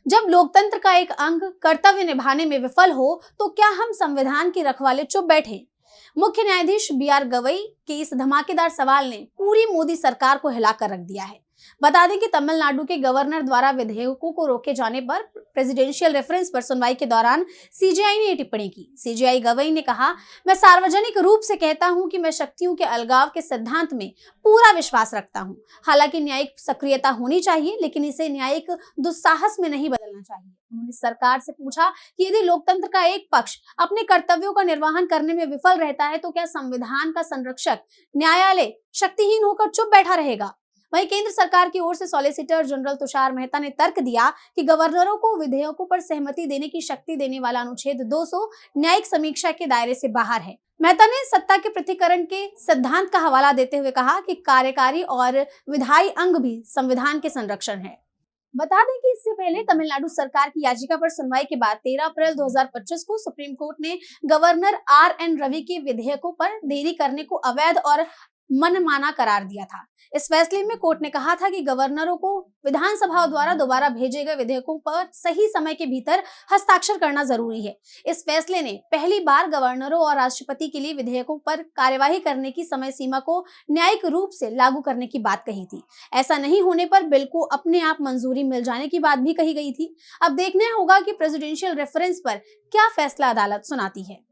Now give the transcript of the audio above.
जब लोकतंत्र का एक अंग कर्तव्य निभाने में विफल हो तो क्या हम संविधान की रखवाले चुप बैठे? मुख्य न्यायाधीश बी.आर. गवई के इस धमाकेदार सवाल ने पूरी मोदी सरकार को हिलाकर रख दिया है। बता दें कि तमिलनाडु के गवर्नर द्वारा विधेयकों को रोके जाने पर प्रेसिडेंशियल रेफरेंस पर सुनवाई के दौरान सीजेआई ने ये टिप्पणी की। सीजेआई गवई ने कहा, मैं सार्वजनिक रूप से कहता हूं कि मैं शक्तियों के अलगाव के सिद्धांत में पूरा विश्वास रखता हूं। हालांकि न्यायिक सक्रियता होनी चाहिए, लेकिन इसे न्यायिक दुस्साहस में नहीं बदलना चाहिए। उन्होंने सरकार से पूछा कि यदि लोकतंत्र का एक पक्ष अपने कर्तव्यों का निर्वहन करने में विफल रहता है तो क्या संविधान का संरक्षक न्यायालय शक्तिहीन होकर चुप बैठा रहेगा? वहीं केंद्र सरकार की ओर से सॉलिसिटर जनरल तुषार मेहता ने तर्क दिया कि गवर्नरों को विधेयकों पर सहमति देने की शक्ति देने वाला अनुच्छेद 200 न्यायिक समीक्षा के दायरे से बाहर है। मेहता ने सत्ता के पृथक्करण के सिद्धांत का हवाला देते हुए कहा कि कार्यकारी और विधायी अंग भी संविधान के संरक्षण है। बता दें कि इससे पहले तमिलनाडु सरकार की याचिका पर सुनवाई के बाद 13 अप्रैल 2025 को सुप्रीम कोर्ट ने गवर्नर आर.एन. रवि के विधेयकों पर देरी करने को अवैध और मनमाना करार दिया था। इस फैसले में कोर्ट ने कहा था कि गवर्नरों को विधानसभा द्वारा दोबारा भेजे गए विधेयकों पर सही समय के भीतर हस्ताक्षर करना जरूरी है। इस फैसले ने पहली बार गवर्नरों और राष्ट्रपति के लिए विधेयकों पर कार्यवाही करने की समय सीमा को न्यायिक रूप से लागू करने की बात कही थी। ऐसा नहीं होने पर बिल को अपने आप मंजूरी मिल जाने की बात भी कही गई थी। अब देखना होगा कि प्रेसिडेंशियल रेफरेंस पर क्या फैसला अदालत सुनाती है।